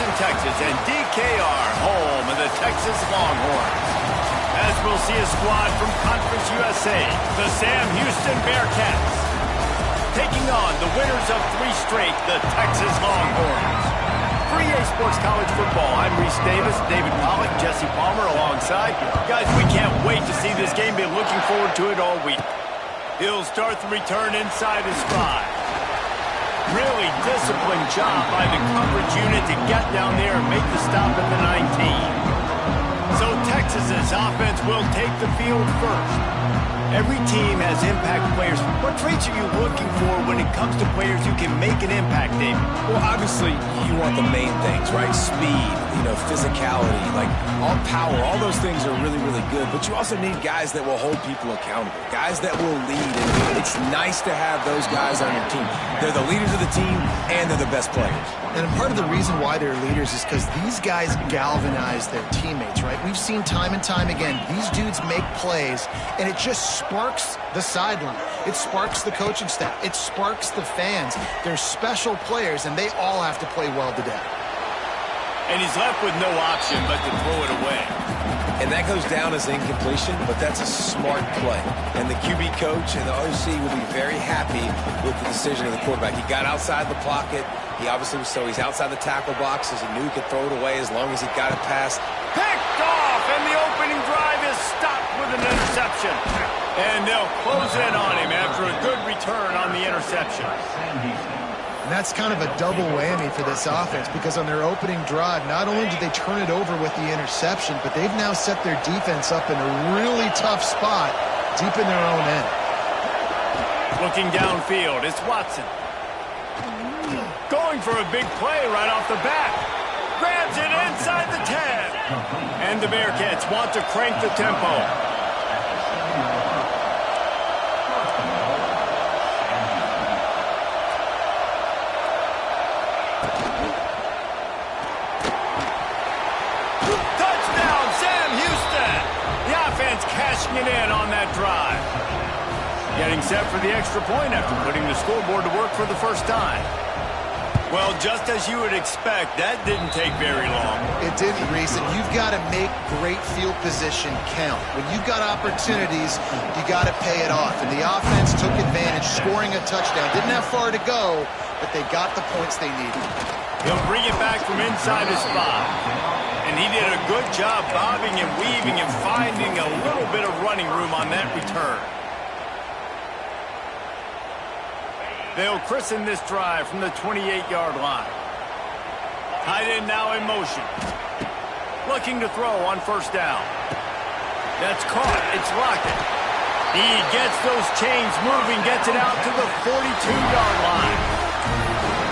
Houston, Texas, and DKR, home of the Texas Longhorns. As we'll see a squad from Conference USA, the Sam Houston Bearcats, taking on the winners of 3 straight, the Texas Longhorns. For EA Sports College Football, I'm Reese Davis, David Pollack, Jesse Palmer alongside. Guys, we can't wait to see this game. Been looking forward to it all week. He'll start the return inside his 5. Really disciplined job by the coverage unit to get down there and make the stop at the 19. So Texas's offense will take the field first. Every team has impact players. What traits are you looking for when it comes to players who can make an impact, David? Well, obviously, you want the main things, right? Speed, physicality, like all power. All those things are really, really good. But you also need guys that will hold people accountable, guys that will lead. And it's nice to have those guys on your team. They're the leaders of the team, and they're the best players. And part of the reason why they're leaders is because these guys galvanize their teammates, right? We've seen time and time again, these dudes make plays, and it just sparks the sideline. It sparks the coaching staff. It sparks the fans. They're special players, and they all have to play well today. And he's left with no option but to throw it away. And that goes down as incompletion, but that's a smart play. And the QB coach and the OC will be very happy with the decision of the quarterback. He got outside the pocket. He obviously was so he's outside the tackle boxes. He knew he could throw it away as long as he got it past. Picked off, and the opening drive is stopped with an interception. And they'll close in on him after a good return on the interception. And that's kind of a double whammy for this offense because on their opening drive, not only did they turn it over with the interception, but they've now set their defense up in a really tough spot deep in their own end. Looking downfield, it's Watson. Going for a big play right off the bat. Grabs it inside the 10. And the Bearcats want to crank the tempo. Touchdown, Sam Houston. The offense cashing it in on that drive. Getting set for the extra point after putting the scoreboard to work for the first time. Well, just as you would expect, that didn't take very long. It didn't, Reese, and you've got to make great field position count. When you've got opportunities, you got to pay it off. And the offense took advantage, scoring a touchdown. Didn't have far to go, but they got the points they needed. He'll bring it back from inside his 5. And he did a good job bobbing and weaving and finding a little bit of running room on that return. They'll christen this drive from the 28-yard line. Tight end now in motion. Looking to throw on first down. That's caught. It's Lockett. He gets those chains moving, gets it out to the 42-yard line.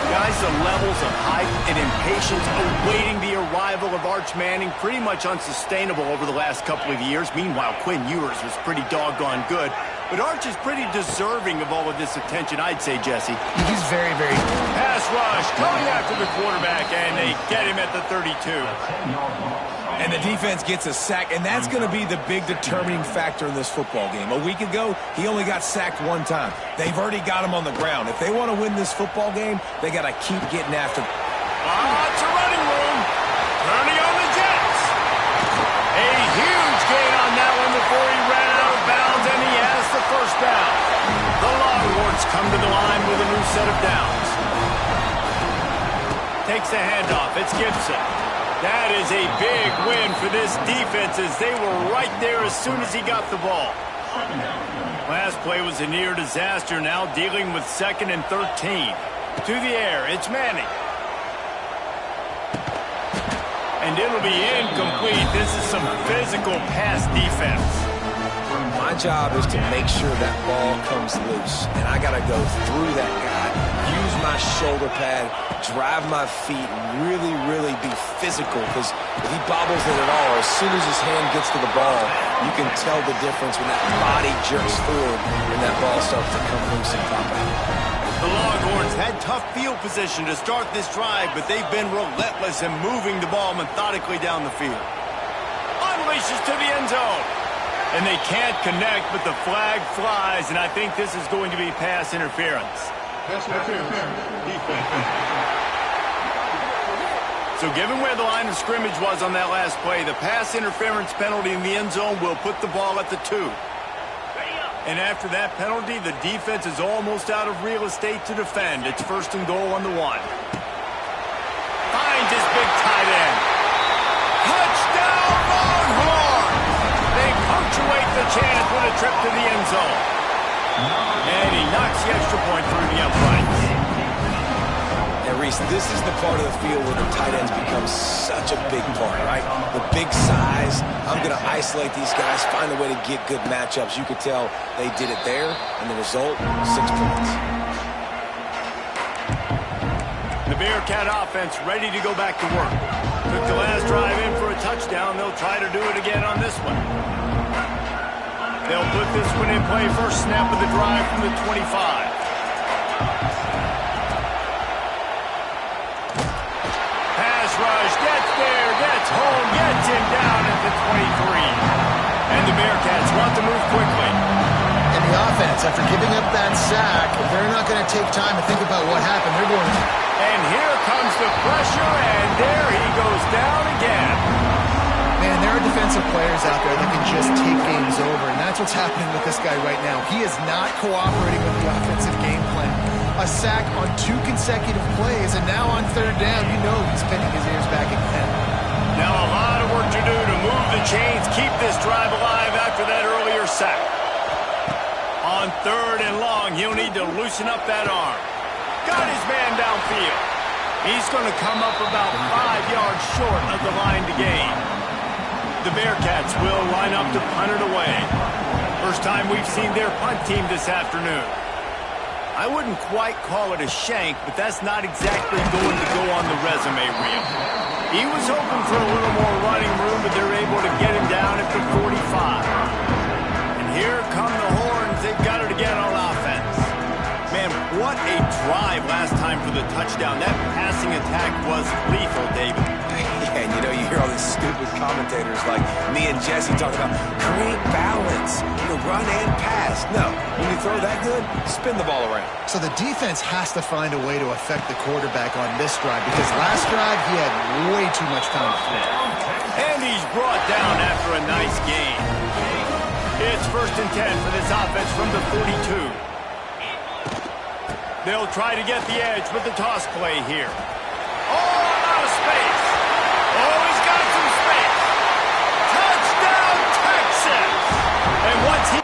Guys, the levels of hype and impatience awaiting the arrival of Arch Manning pretty much unsustainable over the last couple of years. Meanwhile, Quinn Ewers was pretty doggone good. But Arch is pretty deserving of all of this attention, I'd say, Jesse. He's very, very good. Pass rush coming after the quarterback, and they get him at the 32. And the defense gets a sack, and that's going to be the big determining factor in this football game. A week ago, he only got sacked 1 time. They've already got him on the ground. If they want to win this football game, they got to keep getting after him. Lots of running room. Turning on the Jets. A huge gain on that one before he ran out of bounds, and he has the first down. The Longhorns come to the line with a new set of downs. Takes the handoff. It's Gibson. That is a big win for this defense as they were right there as soon as he got the ball. Last play was a near disaster, now dealing with 2nd and 13. To the air, it's Manning. And it'll be incomplete. This is some physical pass defense. My job is to make sure that ball comes loose, and I got to go through that guy, use my shoulder pad, drive my feet, and really, really be physical, because if he bobbles it at all, as soon as his hand gets to the ball, you can tell the difference when that body jerks forward and that ball starts to come loose and pop out. The Longhorns had tough field position to start this drive, but they've been relentless in moving the ball methodically down the field. Unleashes to the end zone. And they can't connect, but the flag flies, and I think this is going to be pass interference. Pass interference. Defense. So given where the line of scrimmage was on that last play, the pass interference penalty in the end zone will put the ball at the 2. And after that penalty, the defense is almost out of real estate to defend. It's 1st and goal on the 1. Finds his big tight end. Touchdown, Longhorns! They punctuate the chance with a trip to the end zone. And he knocks the extra point through the uprights. And Reese, this is the part of the field where the tight ends become such a big part, right? The big size. I'm going to isolate these guys, find a way to get good matchups. You could tell they did it there, and the result, 6 points. The Bearcat offense ready to go back to work. Took the last drive in for a touchdown. They'll try to do it again on this one. They'll put this one in play. First snap of the drive from the 25. Rush, gets there, gets home, gets him down at the 23. And the Bearcats want to move quickly. And the offense, after giving up that sack, they're not going to take time to think about what happened. They're going to... And here comes the pressure, and there he goes down again. Man, there are defensive players out there that can just take games over, and that's what's happening with this guy right now. He is not cooperating with the offensive game plan. A sack on 2 consecutive plays, and now on 3rd down, you know he's pinning his ears back again. Now a lot of work to do to move the chains, keep this drive alive after that earlier sack. On 3rd and long, he'll need to loosen up that arm. Got his man downfield. He's going to come up about 5 yards short of the line to gain. The Bearcats will line up to punt it away. First time we've seen their punt team this afternoon. I wouldn't quite call it a shank, but that's not exactly going to go on the resume reel. He was hoping for a little more running room, but they're able to get him down at the 45. And here come the Horns. They've got it again on offense. Man, what a drive last time for the touchdown. That passing attack was lethal, David. Yeah, and you know, you hear all these stupid commentators like me and Jesse talking about create balance, run and pass. No, when you throw that good, spin the ball around. So the defense has to find a way to affect the quarterback on this drive, because last drive he had way too much time to throw. And he's brought down after a nice gain. It's 1st and 10 for this offense from the 42. They'll try to get the edge with the toss play here. Oh, a lot of space. Oh, he's got some space. Touchdown, Texas! And once he...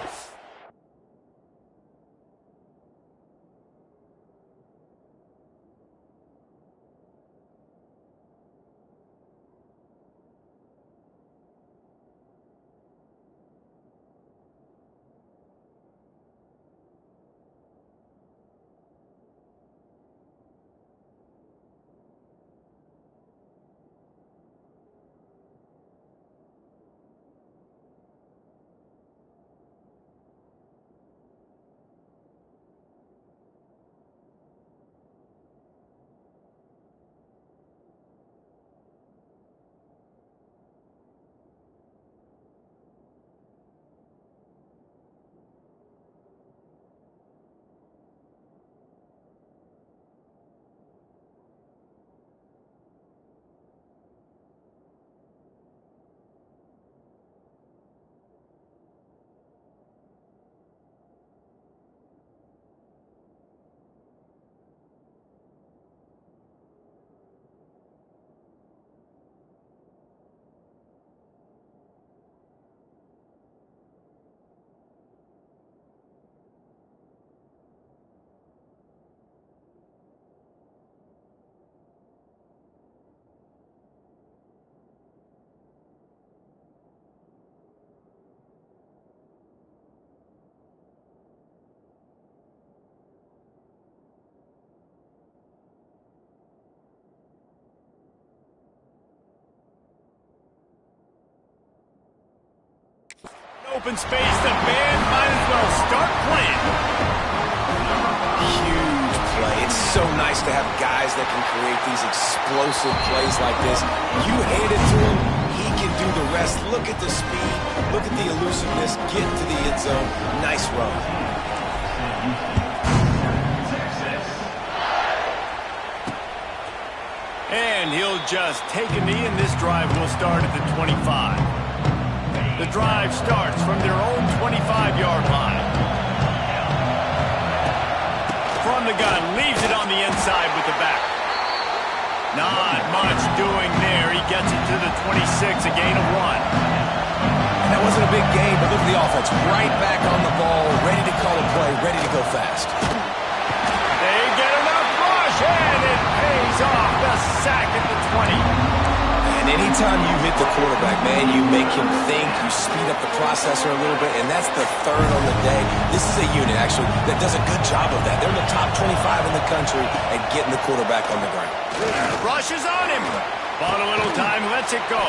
Open space, the band might as well start playing. Huge play. It's so nice to have guys that can create these explosive plays like this. You hand it to him, he can do the rest. Look at the speed, look at the elusiveness, get to the end zone. Nice run. And he'll just take a knee, and this drive will start at the 25. The drive starts from their own 25-yard line. From the gun, leaves it on the inside with the back. Not much doing there. He gets it to the 26, a gain of 1. That wasn't a big game, but look at the offense. Right back on the ball, ready to call a play, ready to go fast. They get enough rush, and it pays off. The sack at the 20. And anytime you hit the quarterback, man, you make him think, you speed up the processor a little bit, and that's the third on the day. This is a unit, actually, that does a good job of that. They're in the top 25 in the country at getting the quarterback on the ground. Rushes on him. Bought a little time, lets it go.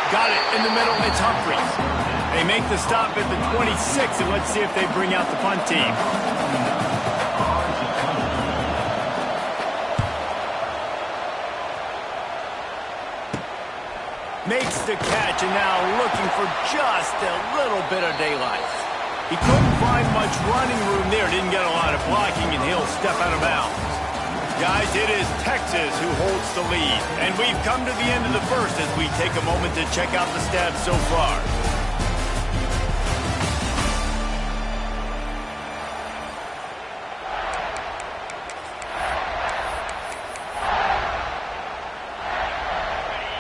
Got it in the middle, it's Humphries. They make the stop at the 26, and let's see if they bring out the punt team. Makes the catch, and now looking for just a little bit of daylight. He couldn't find much running room there, didn't get a lot of blocking, and he'll step out of bounds. Guys, it is Texas who holds the lead, and we've come to the end of the first as we take a moment to check out the stats so far.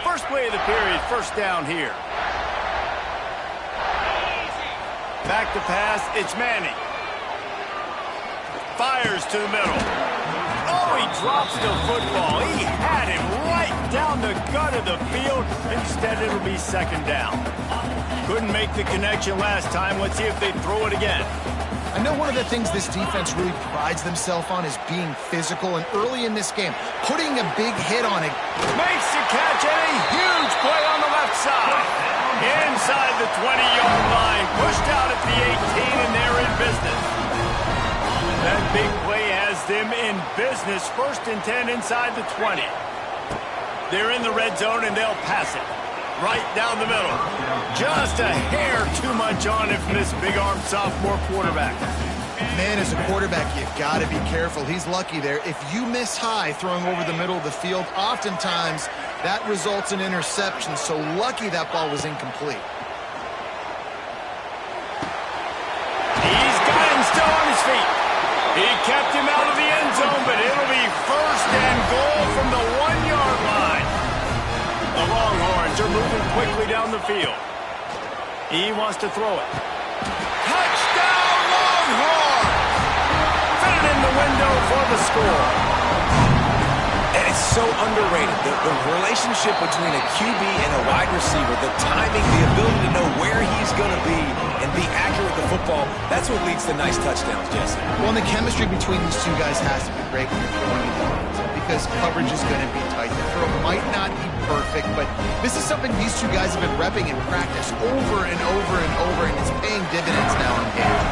First play of the period, first down here. Back to pass, it's Manning. Fires to the middle. Oh, he drops the football. He had him right down the gut of the field. Instead, it'll be second down. Couldn't make the connection last time. Let's see if they throw it again. I know one of the things this defense really prides themselves on is being physical, and early in this game, putting a big hit on it. Makes the catch, and a huge play on the left side. Inside the 20-yard line, pushed out at the 18, and they're in business. That big play has them in business. First and 10 inside the 20. They're in the red zone, and they'll pass it. Right down the middle. Just a hair too much on it from this big-armed sophomore quarterback. Man, as a quarterback, you've got to be careful. He's lucky there. If you miss high throwing over the middle of the field, oftentimes that results in interception. So lucky that ball was incomplete. He's got him still on his feet. He kept him out of the end zone, but it'll be first and goal from the 1-yard line. The Longhorns are moving quickly down the field. He wants to throw it. Touchdown, Longhorns! Fit it in the window for the score. And it's so underrated. The relationship between a QB and a wide receiver, the timing, the ability to know where he's going to be and be accurate with the football, that's what leads to nice touchdowns, Jesse. Well, and the chemistry between these two guys has to be great when you're throwing it because coverage is going to be tight. The throw might not be perfect, but this is something these two guys have been repping in practice over and over and over, and it's paying dividends now in games.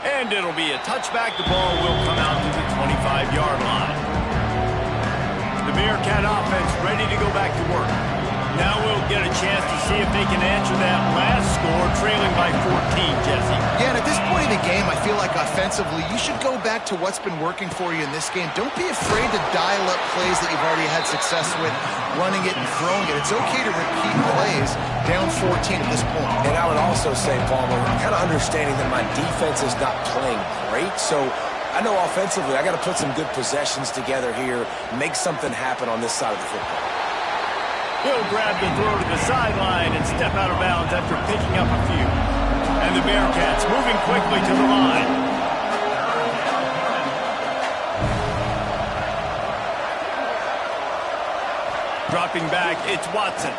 And it'll be a touchback. The ball will come out to the 25-yard line. The Bearcat offense ready to go back to work. Now we'll get a chance to see if they can answer that last score, trailing by 14, Jesse. Yeah, and at this point in the game, I feel like offensively, you should go back to what's been working for you in this game. Don't be afraid to dial up plays that you've already had success with, running it and throwing it. It's okay to repeat plays down 14 at this point. And I would also say, Palmer, kind of understanding that my defense is not playing great, so I know offensively I got to put some good possessions together here, make something happen on this side of the football. He'll grab the throw to the sideline and step out of bounds after picking up a few. And the Bearcats moving quickly to the line. Dropping back, it's Watson.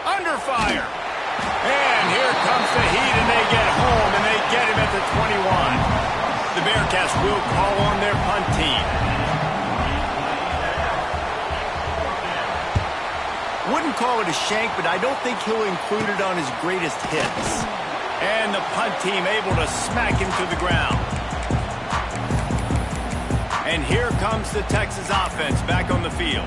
Under fire. And here comes the heat, and they get home, and they get him at the 21. The Bearcats will call on their punt team. Wouldn't call it a shank, but I don't think he'll include it on his greatest hits. And the punt team able to smack him to the ground. And here comes the Texas offense back on the field.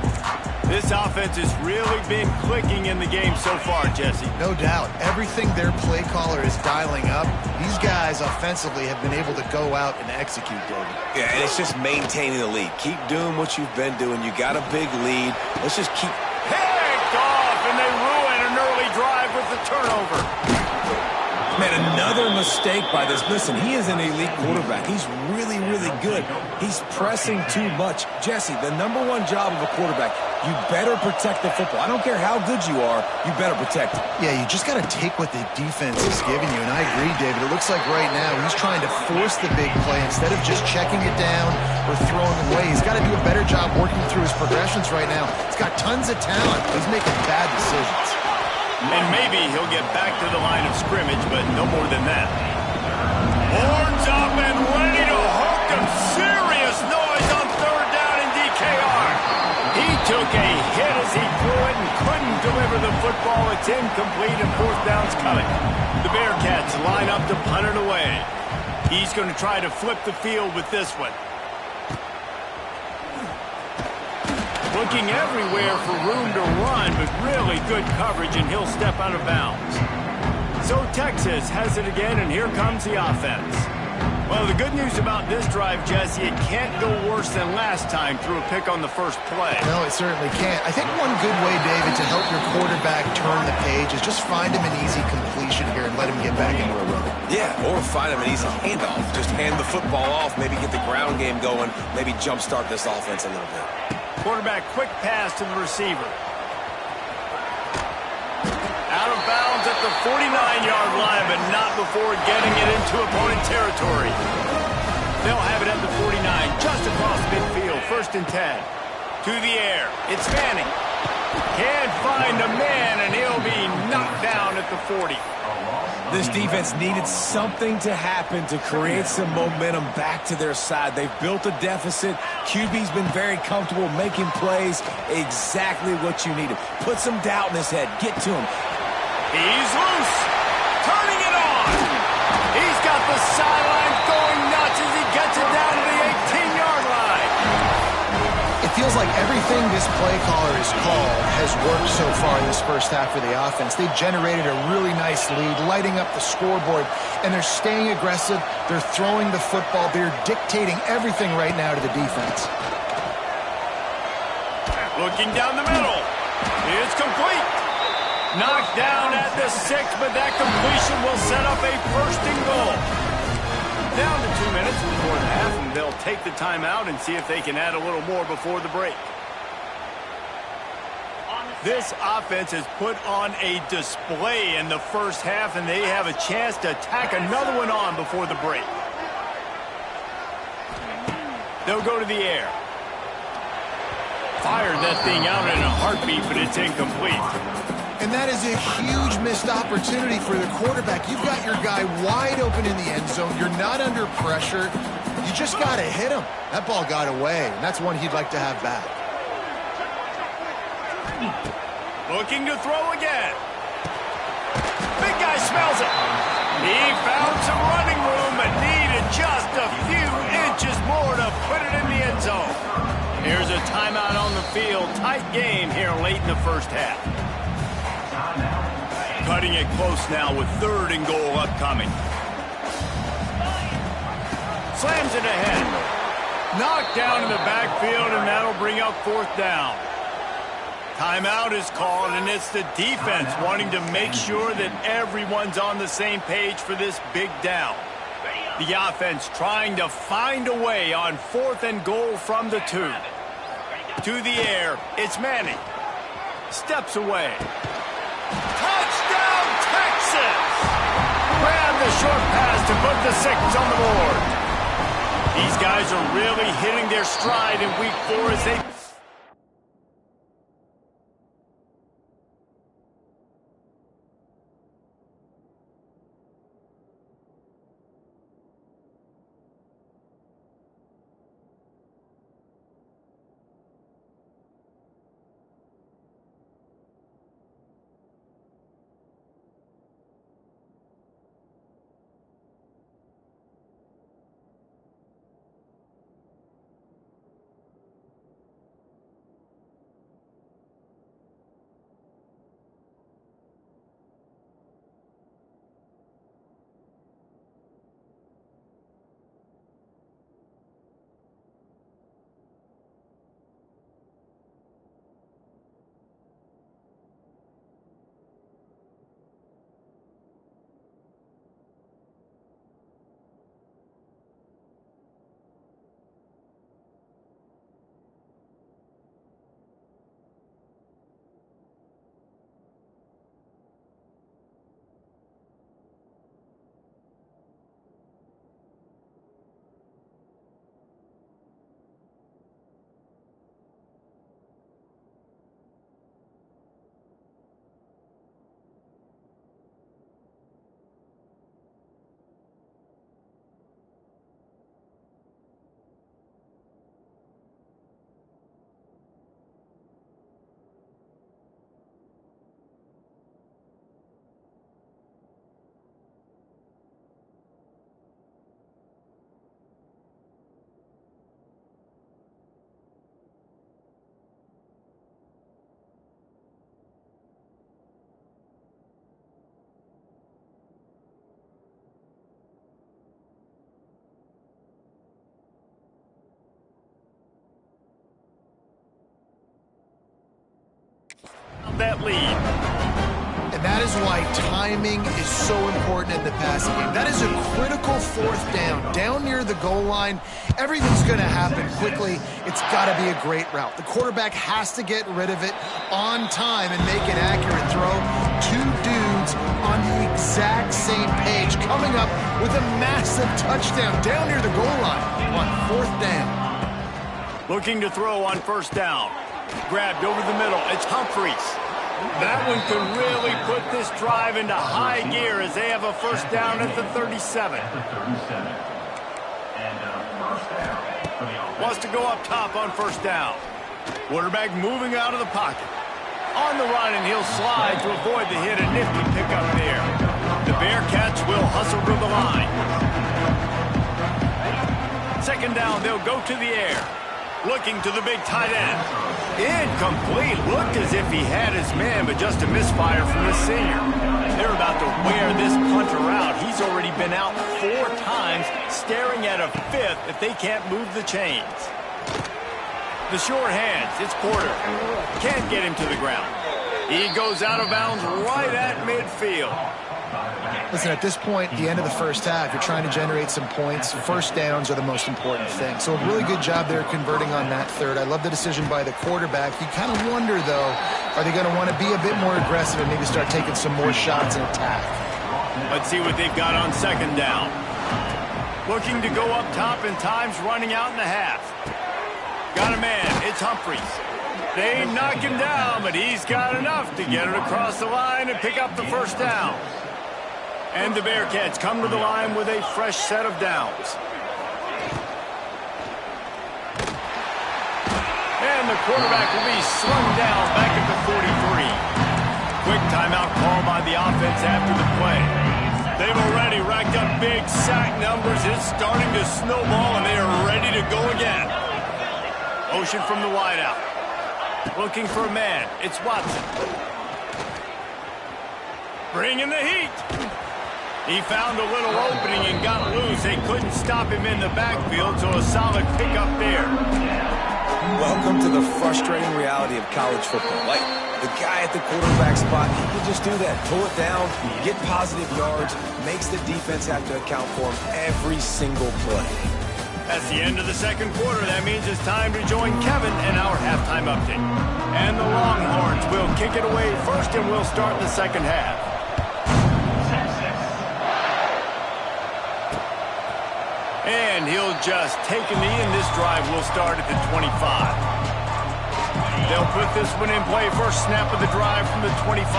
This offense has really been clicking in the game so far, Jesse. No doubt. Everything their play caller is dialing up, these guys offensively have been able to go out and execute, David. Yeah, and it's just maintaining the lead. Keep doing what you've been doing. You got a big lead. Let's just keep... Picked off, and they ruin an early drive with the turnover. Man, another mistake by this. Listen, he is an elite quarterback. He's really, really good. He's pressing too much. Jesse, the number one job of a quarterback, you better protect the football. I don't care how good you are, you better protect it. Yeah, you just got to take what the defense is giving you, and I agree, David. It looks like right now he's trying to force the big play instead of just checking it down or throwing away. He's got to do a better job working through his progressions right now. He's got tons of talent. He's making bad decisions. And maybe he'll get back to the line of scrimmage, but no more than that. Horns up and ready to hook him. Serious noise on third down in DKR. He took a hit as he threw it and couldn't deliver the football. It's incomplete and fourth down's coming. The Bearcats line up to punt it away. He's going to try to flip the field with this one. Looking everywhere for room to run, but really good coverage, and he'll step out of bounds. So Texas has it again, and here comes the offense. Well, the good news about this drive, Jesse, it can't go worse than last time through a pick on the first play. No, it certainly can't. I think one good way, David, to help your quarterback turn the page is just find him an easy completion here and let him get back into a rhythm. Yeah, or find him an easy handoff. Just hand the football off, maybe get the ground game going, maybe jumpstart this offense a little bit. Quarterback quick pass to the receiver. Out of bounds at the 49-yard line, but not before getting it into opponent territory. They'll have it at the 49, just across midfield, 1st and 10. To the air, it's Manning. Can't find a man, and he'll be knocked down at the 40. This defense needed something to happen to create some momentum back to their side. They've built a deficit. QB's been very comfortable making plays. Exactly what you needed. Put some doubt in his head. Get to him. He's loose. Turning it on. He's got the sideline going nuts as he gets it down to the 18-yard line. It feels like everything this play caller has called has worked so far in this first half for the offense. They generated a really nice lead, lighting up the scoreboard, and they're staying aggressive. They're throwing the football. They're dictating everything right now to the defense. Looking down the middle. It's complete. Knocked down at the 6, but that completion will set up a 1st and goal. Down to 2 minutes before the half, and they'll take the timeout and see if they can add a little more before the break. This offense has put on a display in the first half, and they have a chance to tack another one on before the break. They'll go to the air. Fired that thing out in a heartbeat, but it's incomplete. And that is a huge missed opportunity for the quarterback. You've got your guy wide open in the end zone. You're not under pressure. You just got to hit him. That ball got away, and that's one he'd like to have back. Looking to throw again. Big guy smells it. He found some running room, but needed just a few inches more to put it in the end zone. Here's a timeout on the field. Tight game here late in the first half. Cutting it close now with 3rd and goal upcoming. Slams it ahead. Knocked down in the backfield, and that'll bring up 4th down. Timeout is called, and it's the defense wanting to make sure that everyone's on the same page for this big down. The offense trying to find a way on 4th and goal from the 2. To the air, it's Manning. Steps away. Touchdown, Texas! Grab the short pass to put the 6 on the board. These guys are really hitting their stride in week 4 as they that lead. And that is why timing is so important in the passing game. That is a critical fourth down. Down near the goal line, everything's going to happen quickly. It's got to be a great route. The quarterback has to get rid of it on time and make an accurate throw. Two dudes on the exact same page coming up with a massive touchdown down near the goal line on fourth down. Looking to throw on first down. Grabbed over the middle. It's Humphries. That one could really put this drive into high gear as they have a first down at the 37. Wants to go up top on first down. Quarterback moving out of the pocket. On the run, and he'll slide to avoid the hit. A nifty pickup there. The Bearcats will hustle to the line. Second down, they'll go to the air. Looking to the big tight end. Incomplete. Looked as if he had his man, but just a misfire from the senior. They're about to wear this punter out. He's already been out 4 times, staring at a 5th if they can't move the chains. The short hands. It's Porter. Can't get him to the ground. He goes out of bounds right at midfield. Listen, at this point, the end of the first half, you're trying to generate some points. First downs are the most important thing. So a really good job there converting on that third. I love the decision by the quarterback. You kind of wonder, though, are they going to want to be a bit more aggressive and maybe start taking some more shots and attack? Let's see what they've got on second down. Looking to go up top, and time's running out in the half. Got a man. It's Humphries. They knock him down, but he's got enough to get it across the line and pick up the first down. And the Bearcats come to the line with a fresh set of downs. And the quarterback will be slung down back at the 43. Quick timeout call by the offense after the play. They've already racked up big sack numbers. It's starting to snowball, and they are ready to go again. Motion from the wideout. Looking for a man. It's Watson. Bringing the heat. He found a little opening and got loose. They couldn't stop him in the backfield, so a solid pickup there. Welcome to the frustrating reality of college football. Like, the guy at the quarterback spot, he can just do that. Pull it down, get positive yards, makes the defense have to account for him every single play. That's the end of the second quarter. That means it's time to join Kevin and our halftime update. And the Longhorns will kick it away first, and we'll start the second half. And he'll just take a knee, and this drive will start at the 25. They'll put this one in play. First snap of the drive from the 25.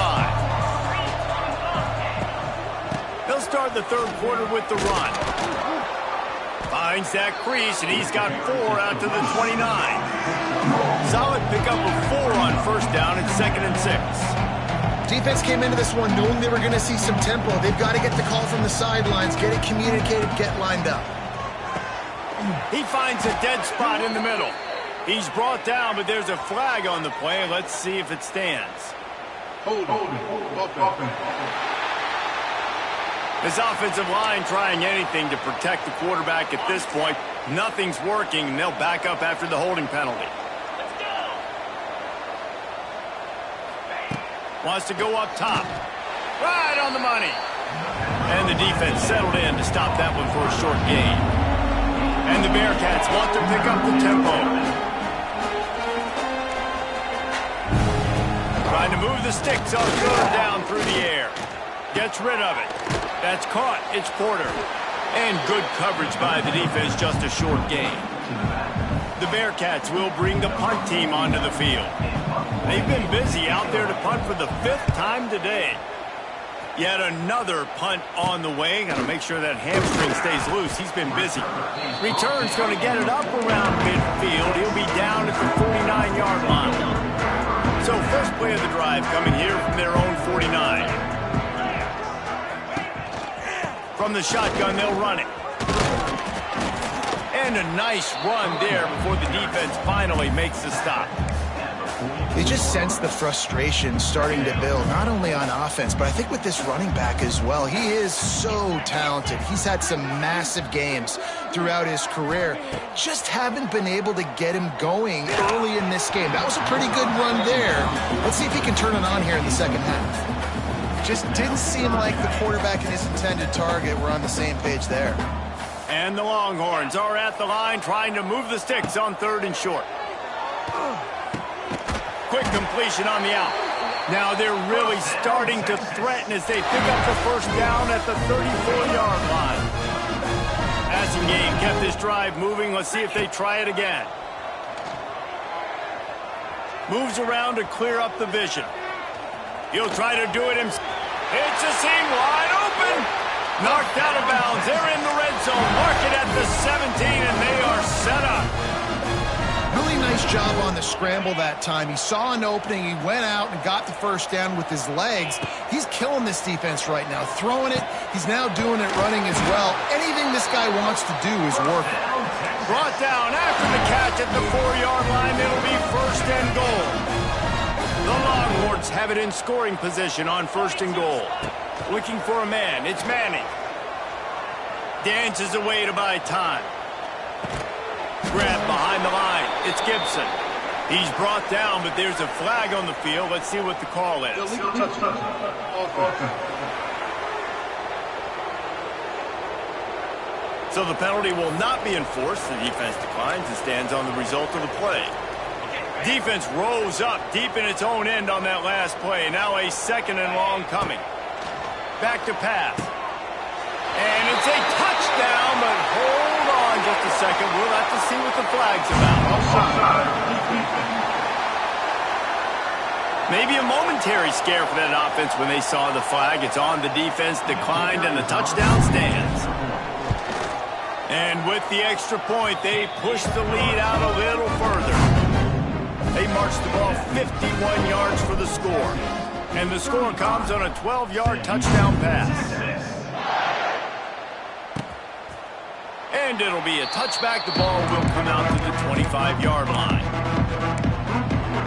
They'll start the third quarter with the run. Finds that crease, and he's got 4 out to the 29. Solid pickup of 4 on first down at 2nd and 6. Defense came into this one knowing they were going to see some tempo. They've got to get the call from the sidelines, get it communicated, get lined up. He finds a dead spot in the middle. He's brought down, but there's a flag on the play. Let's see if it stands. Hold. This offensive line trying anything to protect the quarterback at this point. Nothing's working, and they'll back up after the holding penalty. Wants to go up top. Right on the money. And the defense settled in to stop that one for a short gain. And the Bearcats want to pick up the tempo. Trying to move the sticks on third down through the air. Gets rid of it. That's caught. It's Porter. And good coverage by the defense, just a short gain. The Bearcats will bring the punt team onto the field. They've been busy out there to punt for the 5th time today. Yet another punt on the way. Got to make sure that hamstring stays loose. He's been busy. Return's going to get it up around midfield. He'll be down at the 49-yard line. So first play of the drive coming here from their own 49. From the shotgun, they'll run it. And a nice run there before the defense finally makes the stop. You just sense the frustration starting to build, not only on offense, but I think with this running back as well. He is so talented. He's had some massive games throughout his career. Just haven't been able to get him going early in this game. That was a pretty good run there. Let's see if he can turn it on here in the second half. Just didn't seem like the quarterback and his intended target were on the same page there. And the Longhorns are at the line trying to move the sticks on 3rd and short. Quick completion on the out. Now they're really starting to threaten as they pick up the first down at the 34-yard line. Passing game kept this drive moving. Let's see if they try it again. Moves around to clear up the vision. He'll try to do it himself. It's a seam wide open. Knocked out of bounds. They're in the red zone. Mark it at the 17, and they are set up. Really nice job on the scramble that time. He saw an opening. He went out and got the first down with his legs. He's killing this defense right now. Throwing it. He's now doing it running as well. Anything this guy wants to do is working. Brought down after the catch at the 4-yard line. It'll be 1st and goal. The Longhorns have it in scoring position on 1st and goal. Looking for a man. It's Manning. Dances away to buy time. Grab behind the line. It's Gibson. He's brought down, but there's a flag on the field. Let's see what the call is. So the penalty will not be enforced. The defense declines and stands on the result of the play. Defense rose up deep in its own end on that last play. Now a 2nd and long coming. Back to pass. And it's a touchdown, but hold on just a second. We'll have to see what the flag's about. Maybe a momentary scare for that offense when they saw the flag. It's on the defense, declined, and the touchdown stands. And with the extra point, they push the lead out a little further. They march the ball 51 yards for the score. And the score comes on a 12-yard touchdown pass. And it'll be a touchback. The ball will come out to the 25-yard line.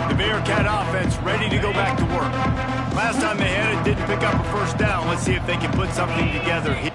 The Bearcat offense ready to go back to work. Last time they had it, didn't pick up a first down. Let's see if they can put something together here.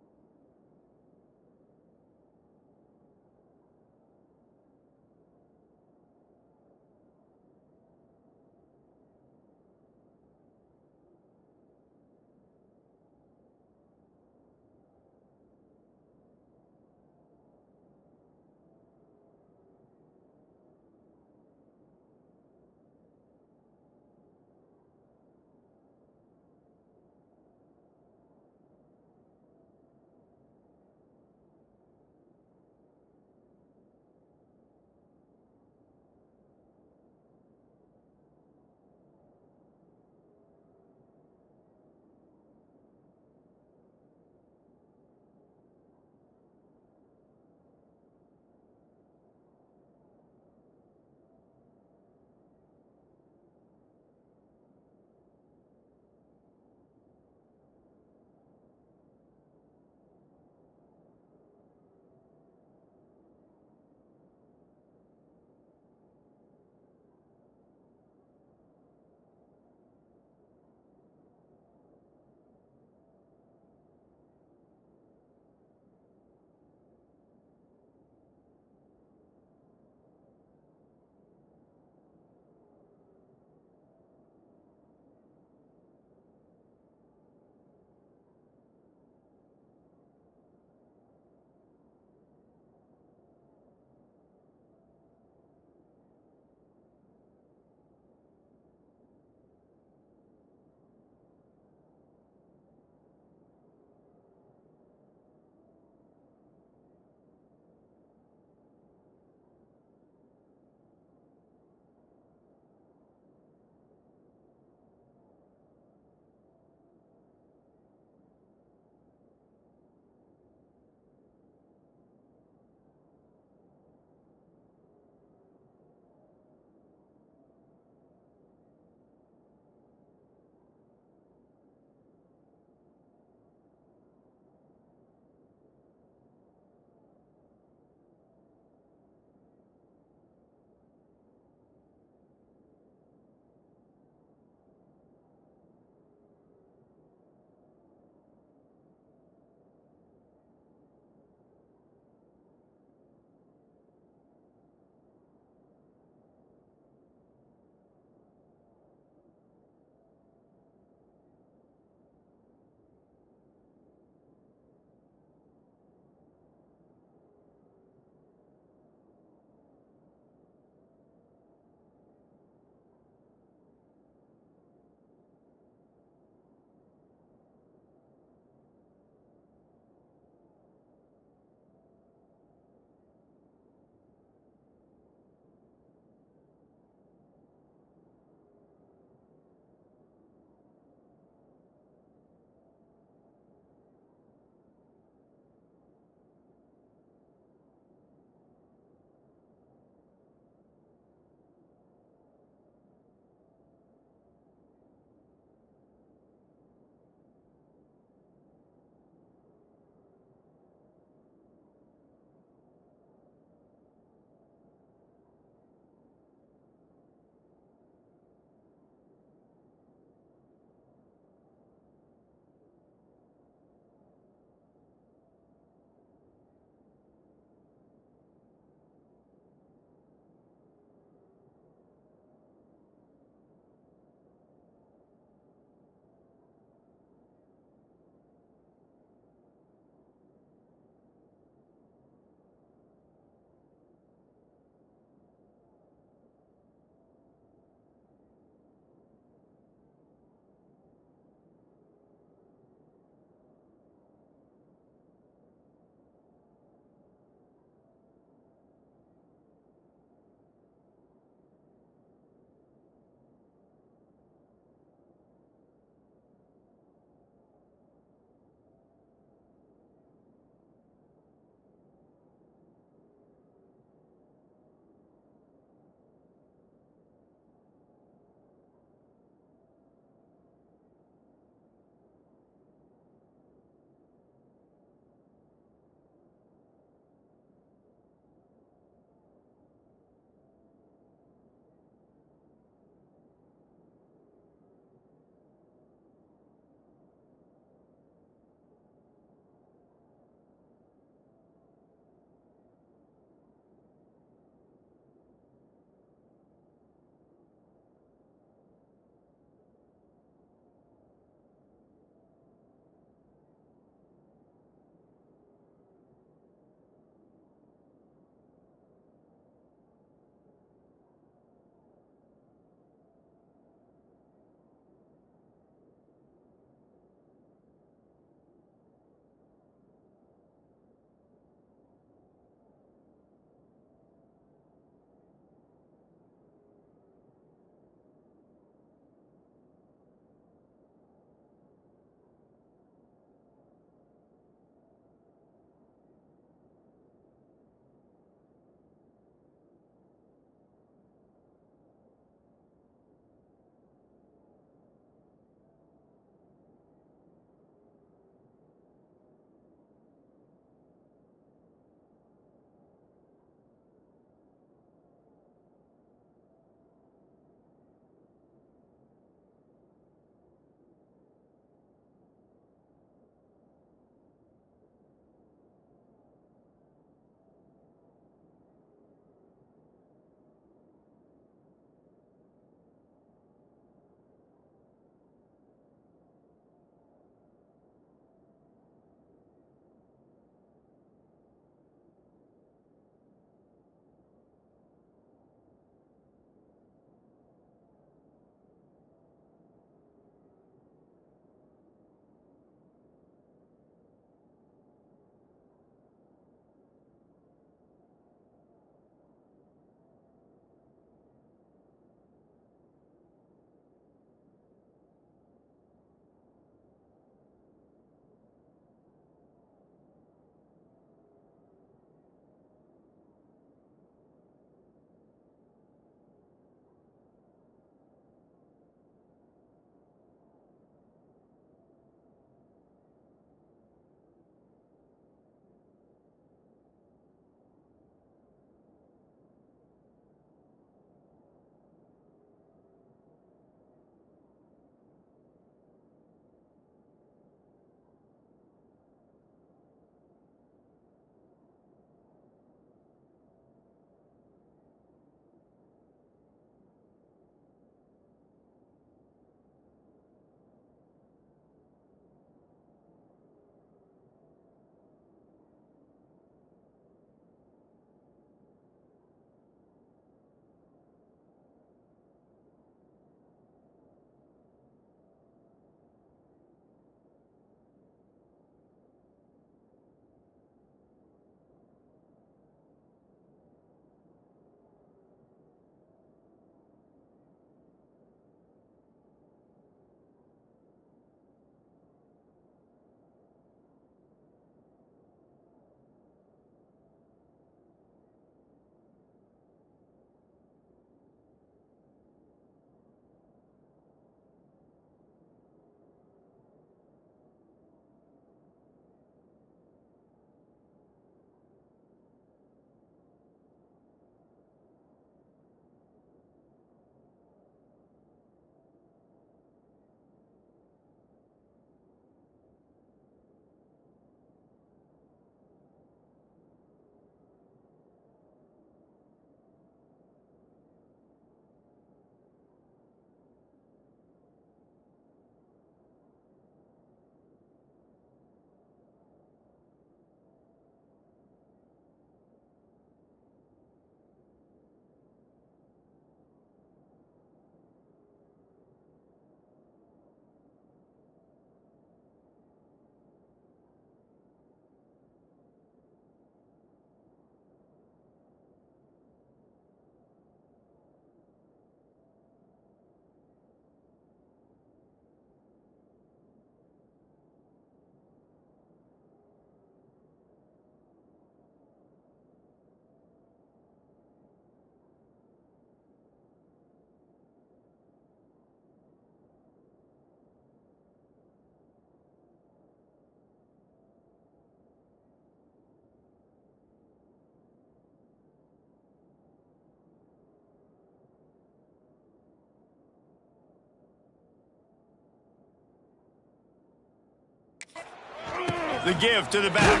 The give to the back.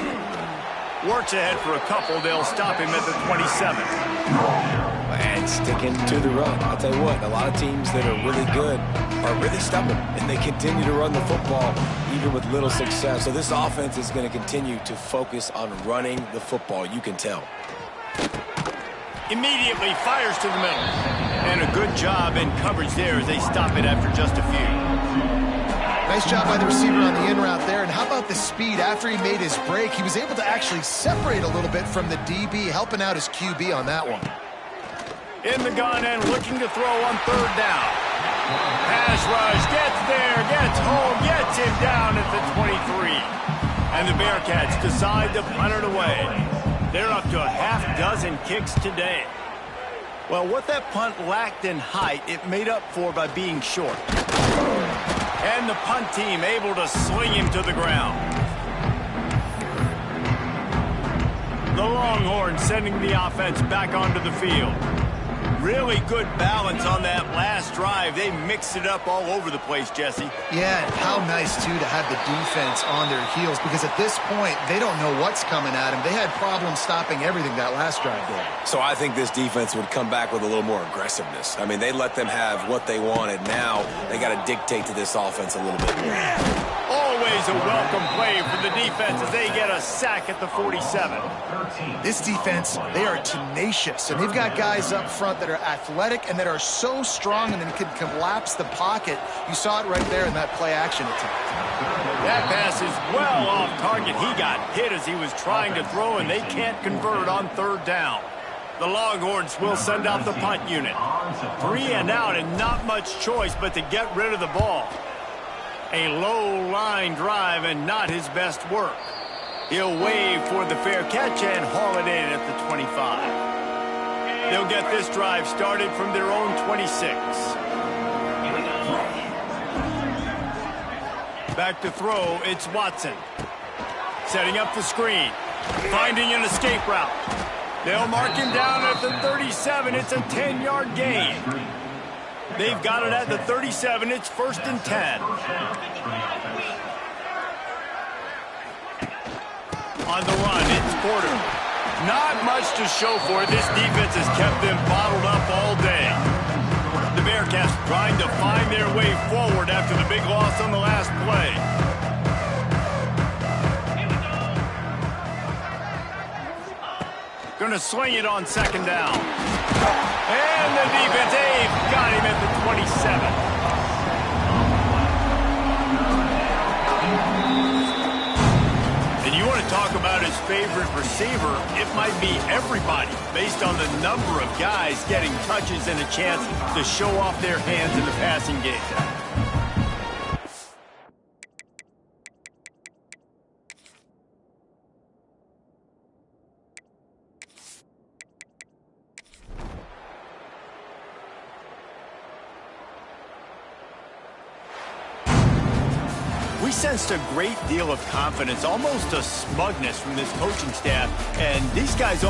Works ahead for a couple. They'll stop him at the 27. And sticking to the run. I'll tell you what, a lot of teams that are really good are really stubborn, and they continue to run the football even with little success. So this offense is going to continue to focus on running the football. You can tell. Immediately fires to the middle. And a good job in coverage there as they stop it after just a few. Nice job by the receiver on the in route there. And how about the speed? After he made his break, he was able to actually separate a little bit from the DB, helping out his QB on that one. In the gun and looking to throw on third down. Pass rush, gets there, gets home, gets him down at the 23. And the Bearcats decide to punt it away. They're up to a half-dozen kicks today. Well, what that punt lacked in height, it made up for by being short. And the punt team able to sling him to the ground. The Longhorns sending the offense back onto the field. Really good balance on that last drive. They mixed it up all over the place, Jesse. Yeah, and how nice, too, to have the defense on their heels, because at this point, they don't know what's coming at them. They had problems stopping everything that last drive there. So I think this defense would come back with a little more aggressiveness. I mean, they let them have what they wanted. Now they got to dictate to this offense a little bit more. Always a welcome play for the defense as they get a sack at the 47. This defense, they are tenacious, and they've got guys up front that are athletic and that are so strong and then can collapse the pocket. You saw it right there in that play-action attempt. That pass is well off target. He got hit as he was trying to throw, and they can't convert on third down. The Longhorns will send out the punt unit. 3 and out and not much choice but to get rid of the ball. A low line drive and not his best work. He'll wave for the fair catch and haul it in at the 25. They'll get this drive started from their own 26. Back to throw, it's Watson. Setting up the screen. Finding an escape route. They'll mark him down at the 37. It's a 10-yard gain. They've got it at the 37. It's 1st and 10. On the run, it's Porter. Not much to show for it. This defense has kept them bottled up all day. The Bearcats trying to find their way forward after the big loss on the last play. Going to sling it on 2nd down. And the defense, they've got him at the 27. And you want to talk about his favorite receiver, it might be everybody based on the number of guys getting touches and a chance to show off their hands in the passing game. We sensed a great deal of confidence, almost a smugness from this coaching staff, and these guys